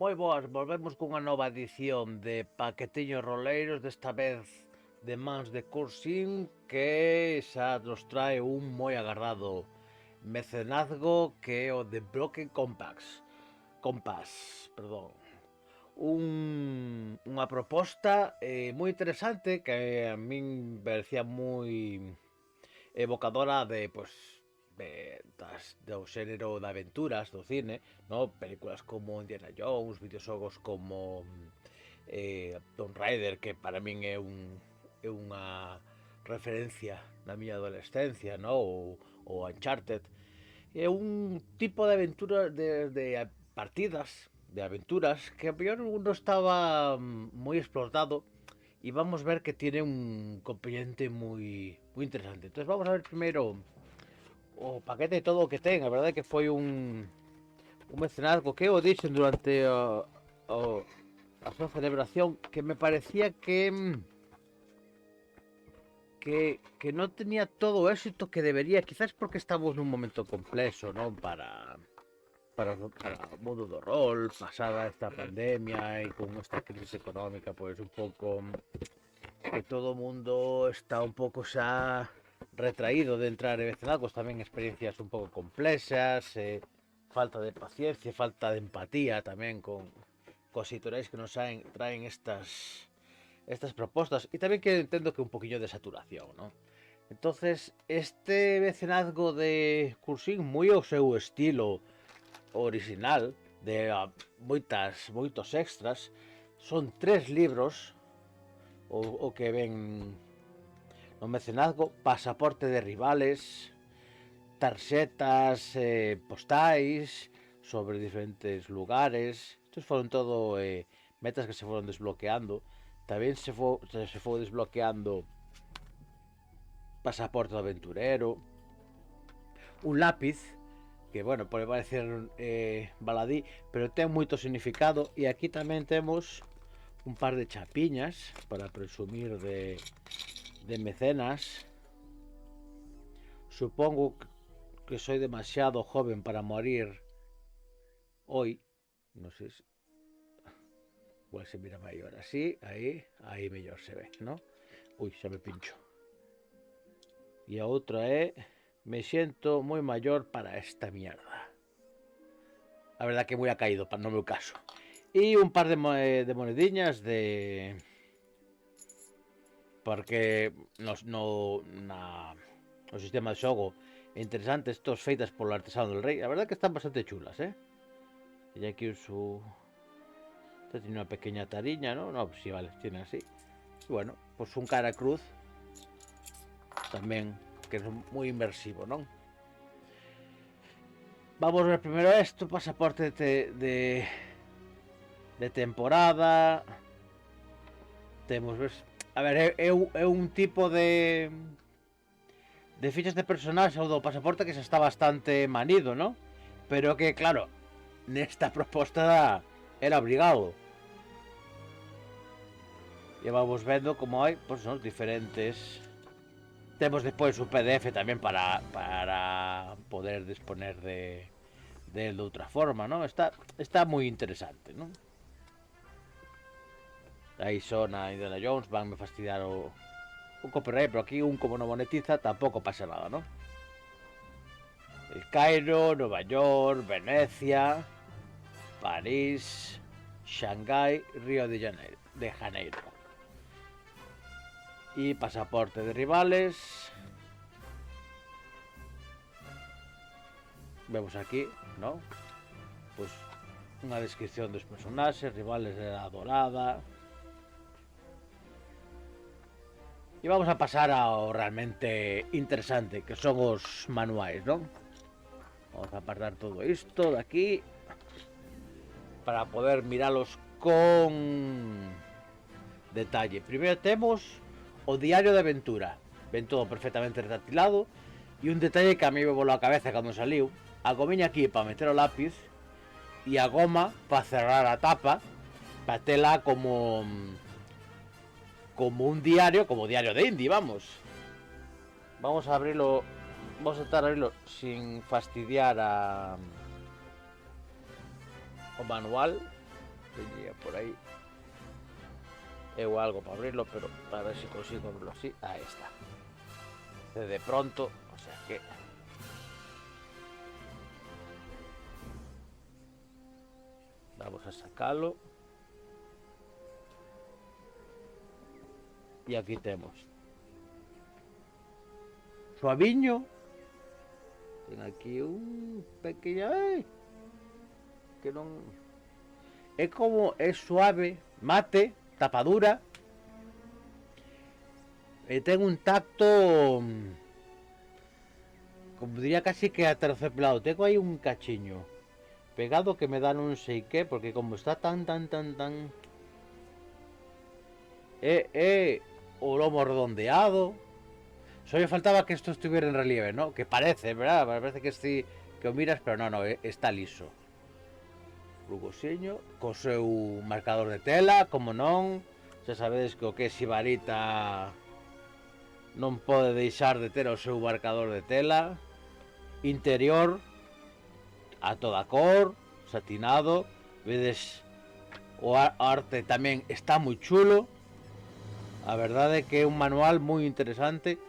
Moi boas, volvemos cunha nova edición de Paquetiños Roleiros, desta vez de mans de Cursin, que xa nos trae un moi agardado mecenazgo que é o de Broken Compass, perdón. Unha proposta moi interesante que a min parecía moi evocadora de, pues, do xénero de aventuras do cine, no? Películas como Indiana Jones, videoxogos como Tomb Raider, que para min é unha referencia na miña adolescencia, no? Ou Uncharted. É un tipo de aventura de partidas, de aventuras, que a priori non estaba moi explotado, y vamos a ver que tiene un componente muy interesante. Entonces vamos a ver primero o paquete de todo o que ten. A verdade é que foi un mecenazgo que o dixen durante a súa celebración, que me parecía que non tenía todo o éxito que debería, quizás porque estamos nun momento complexo, non? Para o mundo do rol, pasada esta pandemia e con esta crisis económica, pois un pouco que todo o mundo está un pouco xa retraído de entrar en mecenazgos, tamén experiencias un pouco complexas, falta de paciencia, falta de empatía tamén con cos editoriais que nos traen estas propostas, e tamén que entendo que un poquillo de saturación, ¿no? Entonces, este mecenazgo de Cursin, moi ao seu estilo original, de moitos extras, son 3 libros o que ven no mecenazgo: pasaporte de rivales, tarxetas postais sobre diferentes lugares. Estos foron todo metas que se foron desbloqueando. Tamén se foi desbloqueando pasaporte do aventurero, un lápiz que, bueno, pode parecer baladí, pero ten moito significado. E aquí tamén temos un par de chapiñas para presumir de mecenas. Supongo que soy demasiado joven para morir hoy. No sé si... Igual se mira maior así, aí mellor se ve, ¿no? Ui, xa me pincho. E a outra é: me siento moi maior para esta mierda. A verdad que moi ha caído, no meu caso. E un par de monediñas de... Porque no sistema de xogo é interesante, estos feitas polo artesano del rei. A verdad que están bastante chulas, E aquí su... Esta tiene una pequeña tariña, ¿no? No, pues sí, vale, tiene así. Y bueno, pues un cara cruz tamén, que é moi inmersivo, non? Vamos a ver primeiro isto: pasaporte de temporada. Temos, ves? A ver, é un tipo de fichas de personaxe ou do pasaporte que xa está bastante manido, ¿no? Pero que, claro, nesta proposta era obrigado. E vamos vendo como hai, pois, os diferentes... Temos despois un PDF tamén para poder disponer de outra forma, non? Está moi interesante, non? Aí sona Indiana Jones, vanme fastidiar o copyright, pero aquí como no monetiza tampouco pasa nada, non? El Cairo, Nova York, Venecia, París, Shanghái, Río de Janeiro. Y pasaporte de rivales. Vemos aquí, ¿no? Pues unha descripción dos personaxes, rivales de la dorada. E vamos a pasar ao realmente interesante, que son os manuais, ¿no? Vamos a apartar todo isto de aquí para poder miralos con detalle. Primeiro temos o diario de aventura. Ven todo perfectamente redatilado. E un detalle que a mí me volou a cabeza cando saliu: a gomiña aquí para meter o lápiz e a goma para cerrar a tapa, para tela como un diario, como diario de Indie, vamos. Vamos a abrirlo. Vamos a tratar de abrirlo sin fastidiar o manual. Tenía por ahí algo para abrirlo, pero a ver si consigo abrirlo así. Ahí está. De pronto, o sea que... Vamos a sacarlo. Y aquí tenemos suaviño. Ten aquí un pequeño... ¡Ay! Que no... Es como... Es suave, mate, tapadura. Tengo un tacto... Como diría casi que aterciopelado. Tengo ahí un cachiño pegado que me dan un sei qué, porque como está tan... o lomo redondeado. Solo faltaba que esto estuviera en relieve, ¿no? Que parece, ¿verdad? Parece que sí, que o miras, pero no, está liso. Rugoseño, co seu marcador de tela, como non. Xa sabedes que o que é sibarita non pode deixar de ter o seu marcador de tela. Interior a toda cor, satinado. Vedes, o arte tamén está moi chulo. A verdade é que é un manual moi interesante.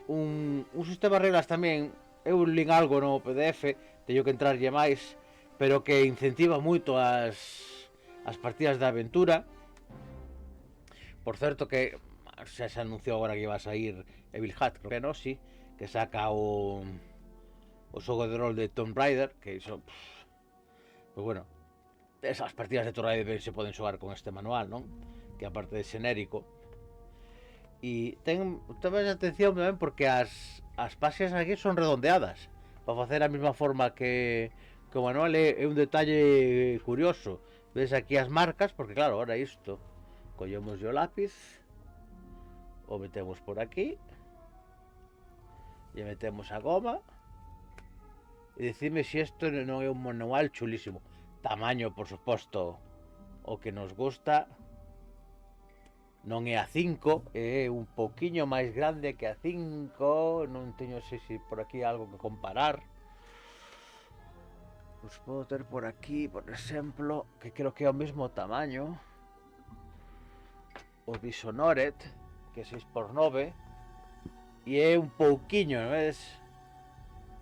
Un sistema de reglas tamén. Eu lin algo no PDF, teño que entrarlle máis, pero que incentiva moito as partidas de aventura. Por certo que xa se anunciou agora que iba a sair Evil Hat, creo que no, sí, que saca o xogo de rol de Tomb Raider, que iso, pues bueno, esas partidas de Tomb Raider se poden xogar con este manual, non? Que aparte de xenérico. E ten atención tamén porque as páxinas aquí son redondeadas para facer a mesma forma que o manual. É un detalle curioso. Ves aquí as marcas, porque claro, ahora isto collemos o lápiz, o metemos por aquí e metemos a goma e decidme se isto non é un manual chulísimo. Tamaño, por suposto, o que nos gusta. Non é A5, é un poquinho máis grande que A5. Non teño, sei se por aquí algo que comparar. Os podo ter por aquí, por exemplo, que creo que é o mesmo tamaño. O Dishonored, que é 6x9, e é un pouquiño, ves?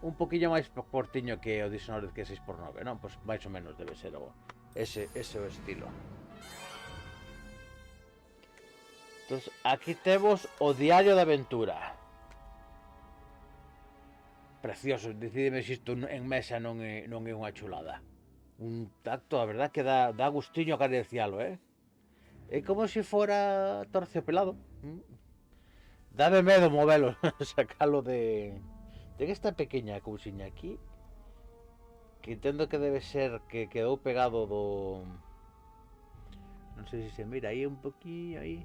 Un poquinho máis portiño que o Dishonored, que é 6x9, non? Pois máis ou menos debe ser ese o estilo. Entonces, aquí temos o diario de aventura. Precioso, decidime se isto en mesa non é unha chulada. Un tacto, a verdad que dá gustiño acaricialo, É como se fora torciopelado. Dame medo movelo, sacalo de... Ten esta pequeña cousiña aquí, que entendo que debe ser que quedou pegado do... Non sei se se mira aí un poquinho aí.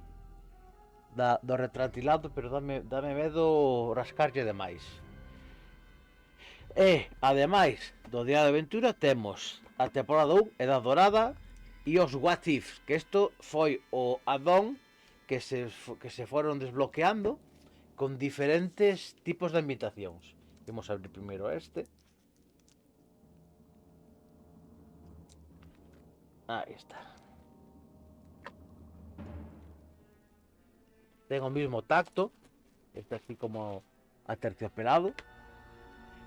Do retratilado, pero dame medo rascarlle demais. E, ademais do día de aventura, temos a temporada 1, Edad Dorada, e os What If, que isto foi o add-on que se foron desbloqueando con diferentes tipos de ambientacións. Vamos a abrir primeiro este. Aí está. Ten o mismo tacto, este así como aterciopelado,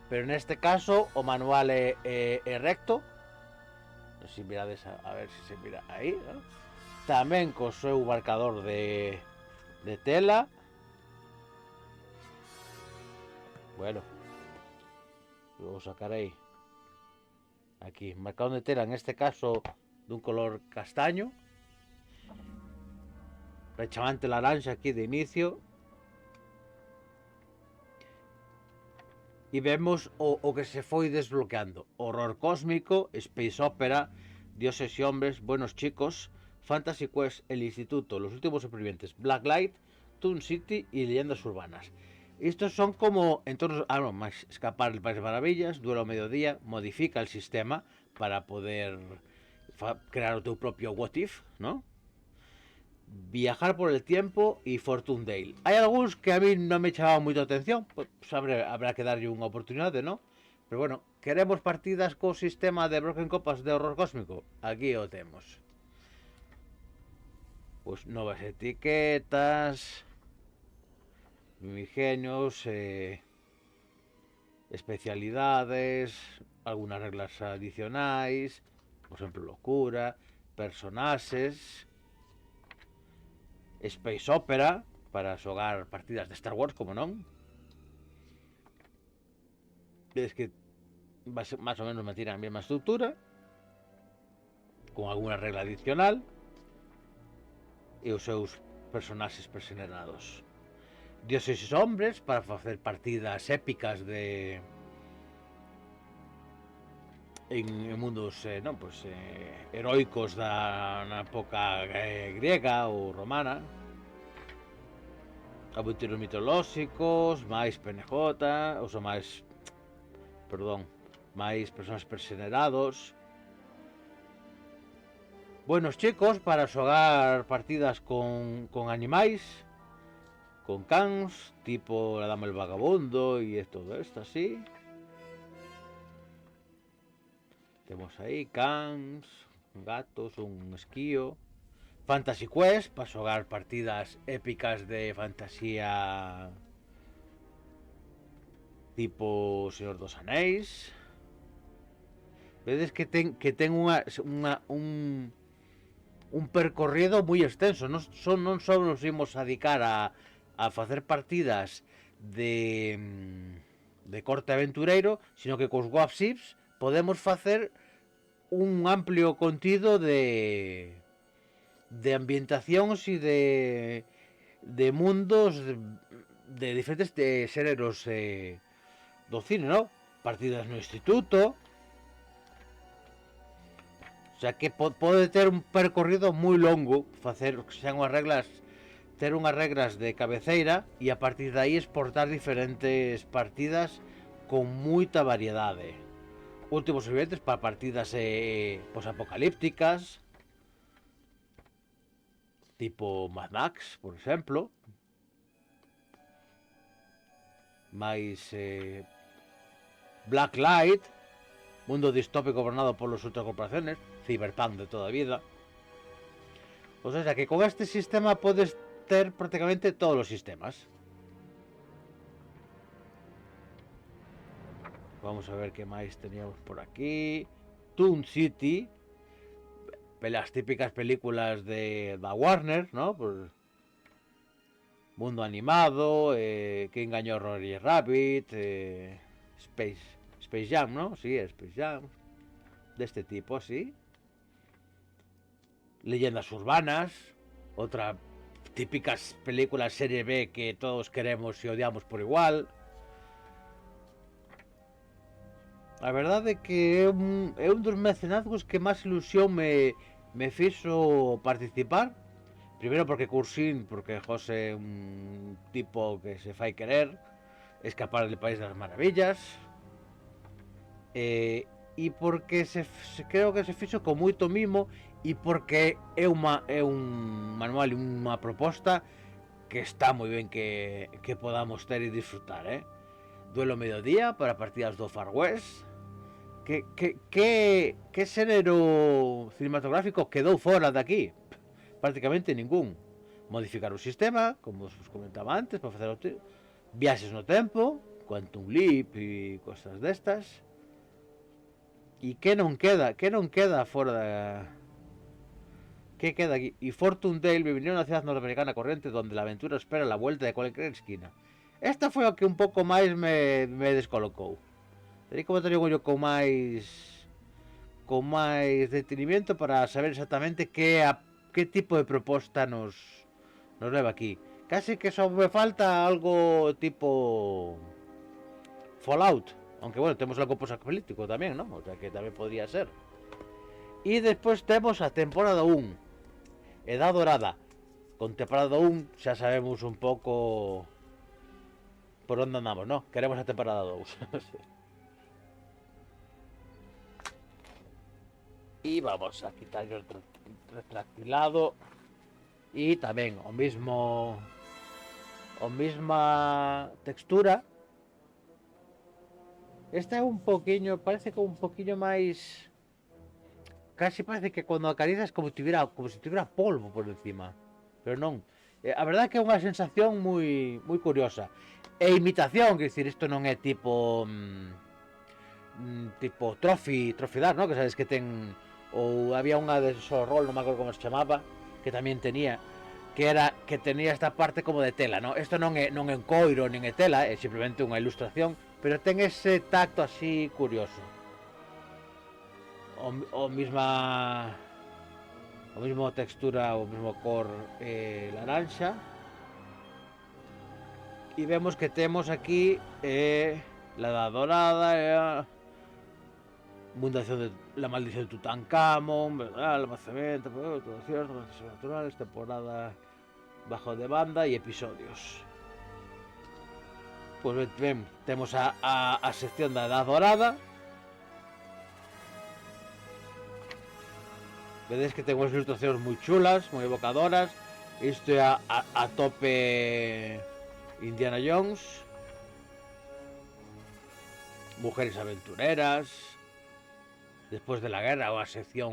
pero neste caso o manual é recto. Non sei se mirades, a ver se se mira aí, ¿no? Tamén co seu marcador de tela. Bueno, vou sacar aí. Aquí, marcador de tela, en este caso dun color castaño. Rechamante laranxa aquí de inicio. E vemos o que se foi desbloqueando: horror cósmico, space opera, dioses y hombres, buenos chicos, Fantasy Quest, el instituto, los últimos supervivientes, Blacklight, Toon City y leyendas urbanas. Estos son como entornos... más escapar del País de Maravillas, duelo a mediodía, modifica el sistema para poder crear tu propio what if, ¿no? Viajar por el tiempo y Fortune Dale. Hay algunos que a mí no me echaban mucha atención, pues habrá que darle unha oportunidade, ¿no? Pero bueno, queremos partidas co sistema de Broken Copas de horror cósmico, aquí o temos. Pues novas etiquetas, primigenios, especialidades, algunas reglas adicionais, por exemplo, locura, personaxes, space opera para xogar partidas de Star Wars, como non. Es que máis ou menos mantiene a mesma estructura, con alguna regla adicional, e os seus personaxes pregenerados. Dioses e hombres para facer partidas épicas de en mundos non, pues, heroicos na época griega ou romana. Aventureiros mitolóxicos, máis PNJ, ou son máis, perdón, máis personas pregenerados. Buenos chicos para xogar partidas con animais, con cans, tipo la dama el vagabundo e todo esto así. Temos aí cans, gatos, un esquío. Fantasy Quest para xogar partidas épicas de fantasía tipo Señor dos Anéis. Vedes que ten un percorrido moi extenso. Non só nos imos a dedicar a facer partidas de corte aventureiro, sino que cos Warships podemos facer un amplio contido de ambientacións e de mundos de diferentes xéneros do cine, ¿no? Partidas no instituto. O sea que pode ter un percorrido moi longo, facer sean unhas reglas, ter unhas regras de cabeceira e a partir de aí exportar diferentes partidas con moita variedade. Últimos sobrevivientes para partidas posapocalípticas, tipo Mad Max, por exemplo. Mais Blacklight, mundo distópico gobernado polos ultracorporaciones, Cyberpunk de toda a vida. O sea que con este sistema podes ter prácticamente todos os sistemas. Vamos a ver que máis teníamos por aquí. Toon City, las típicas películas da Warner, ¿no? Pues, mundo animado, que engañó Rory Rabbit, Space Jam, ¿no? Sí, Space Jam. De este tipo, sí. Leyendas urbanas, otra típicas películas serie B que todos queremos y odiamos por igual. A verdade é que é un dos mecenazgos que máis ilusión me fixo participar. Primeiro porque Cursin, porque José é un tipo que se fai querer, escapar del País das Maravillas, e porque creo que se fixo con moito mimo, e porque é un manual e unha proposta que está moi ben que podamos ter e disfrutar, Duelo mediodía para partidas do Far West. Que xénero cinematográfico quedou fora de aquí? Prácticamente ningún. Modificar o sistema, como os comentaba antes, para facer viaxes no tempo, Quantum Leap e cosas destas. E que non queda fora da... Que queda aquí? Y Fortune Dale vivió en una ciudad norteamericana corriente donde la aventura espera la vuelta de cualquier esquina. Esta foi o que un pouco máis me descolocou. Teria que botar yo con máis detenimiento para saber exactamente que tipo de proposta nos leva aquí. Casi que só me falta algo tipo Fallout, aunque bueno, temos algo posapocalíptico tamén, ¿no? O sea que tamén podría ser. E despois temos a temporada 1, Edad Dorada. Con temporada 1 xa sabemos un pouco por onde andamos, ¿no? Queremos a temporada 2. E vamos a quitar o retractilado. E tamén o mesma textura. Esta é un poquinho, parece como un poquinho máis... Casi parece que cuando acaricias como si tuviera polvo por encima. pero non. A verdade é que é unha sensación moi curiosa. E imitación, quer dicir, isto non é tipo tipo Trophy Dark, ¿no? Que sabes que ten, ou había unha de Sorrol, non me acordo como se chamaba, que tamén tenía, que era que tenía esta parte como de tela, ¿no? Isto non é en coiro nin é tela, é simplemente unha ilustración, pero ten ese tacto así curioso. O misma o mismo textura, o mismo cor laranxa. E vemos que temos aquí la edad dorada, fundación de la maldición de Tutankamón, ¿verdad? El almacenamiento, todo cierto, procesos naturales, temporada bajo de banda y episodios. Pues ben, temos a sección da Edad Dorada. Vedes que ten unhas ilustracións moi chulas, moi evocadoras. Isto é a tope Indiana Jones. Mujeres aventureras. Despois de la guerra, unha sección,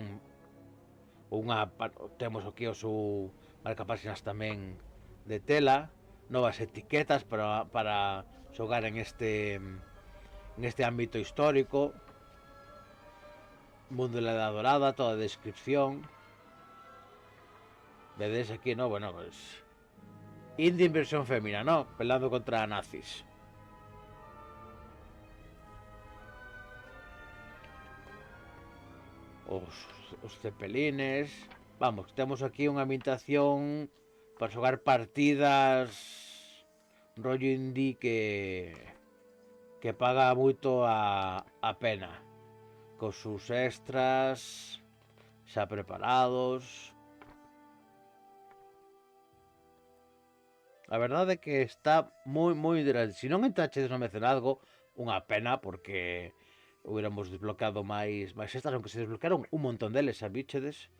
temos aquí o seu marcapáxinas tamén de tela, novas etiquetas para xogar en este ámbito histórico, mundo de la Edad Dorada, toda a descripción. Vedes aquí, no, bueno, pues indie en versión fémina, no, pelando contra nazis. Os cepelines. Vamos, temos aquí unha ambientación para xogar partidas rollo indie que paga moito a pena, cos seus extras xa preparados. A verdade é que está moi interesante. Se non entrachedes no mecenazgo, unha pena, porque hubiéramos desbloqueado máis extras, aunque se desbloquearon un montón deles, sabichedes.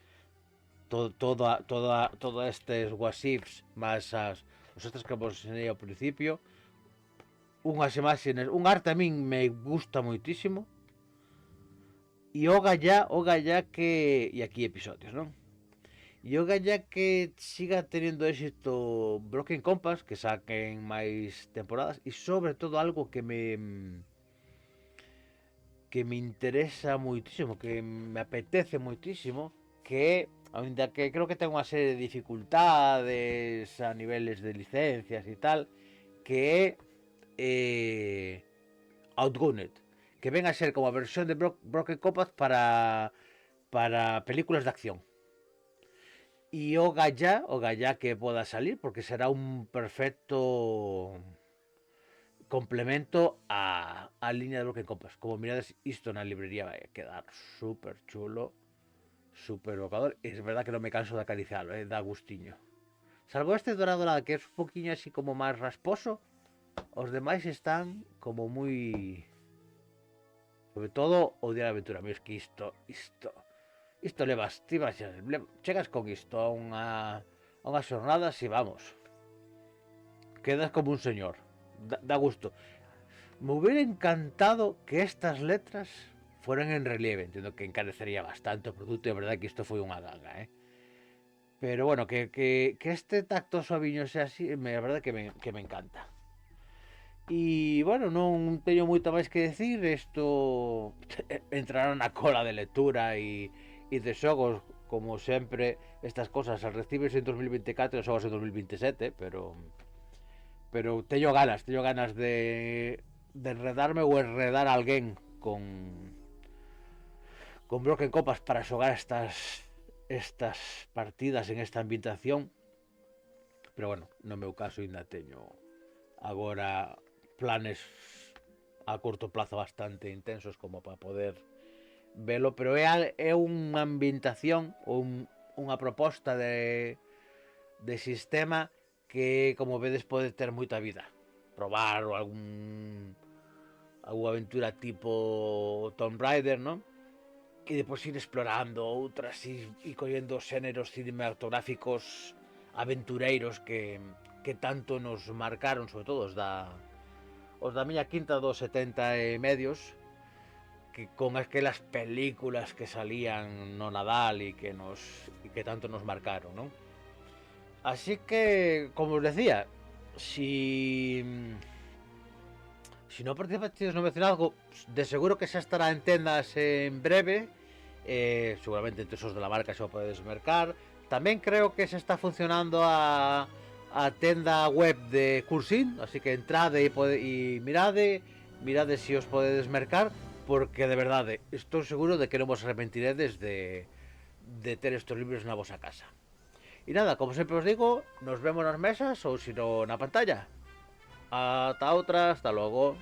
Todo estes wasifs máis os extras que vos enseñei ao principio. Unhas imaxes, un arte a min me gusta moitísimo. E o gallá que... E aquí episodios, non? E o gallá que siga teniendo éxito Broken Compass, que saquen máis temporadas, e sobre todo algo que me interesa moitísimo, que me apetece moitísimo, que é, ainda que creo que ten unha serie de dificultades a niveles de licencias e tal, que é Outgunned, que ven a ser como a versión de Broken Compass para películas de acción. E o gallá que poda salir, porque será un perfecto complemento a línea de Broken Compass. Como mirades, isto na librería vai quedar super chulo, super evocador. E é verdad que non me canso de acariciarlo, dá gustiño. Salvo este dorado que é un poquinho así como máis rasposo, os demais están como moi... Sobre todo o Día da Aventura. Mira, que isto levas, chegas con isto a unhas xornadas e vamos, quedas como un señor. Da gusto. Me hubiera encantado que estas letras fueran en relieve. Entiendo que encarecería bastante o produto, e a verdade que isto foi unha ganga, pero bueno, que este tacto suaviño sea así, a verdade que me encanta. E bueno, non teño moito máis que decir. Isto entrará na cola de lectura e de xogos, como sempre. Estas cosas as recibes en 2024 e xogos en 2027, pero teño ganas de enredarme ou enredar a alguén con Broken Compass para xogar estas partidas en esta ambientación. Pero bueno, no meu caso ainda teño agora planes a corto plazo bastante intensos como para poder velo, pero é unha ambientación ou unha proposta de sistema que, como vedes, pode ter moita vida. Probar algunha aventura tipo Tomb Raider, non? E depois ir explorando outras e collendo xéneros cinematográficos aventureiros que tanto nos marcaron, sobre todo os da miña quinta dos 70 e medios, que con aquelas películas que salían no Nadal e que tanto nos marcaron, non? Así que, como os decía, si si no participasteis no mecenazgo, de seguro que xa estará en tendas en breve. Seguramente entre esos de la marca xa o podedes mercar. Tamén creo que se está funcionando a tenda web de Cursin, así que entrade e mirade se os podedes mercar, porque de verdade estou seguro de que non vos arrepentiredes de ter estos libros na vosa casa. E nada, como sempre os digo, nos vemos nas mesas ou si no na pantalla. Ata outra, hasta logo.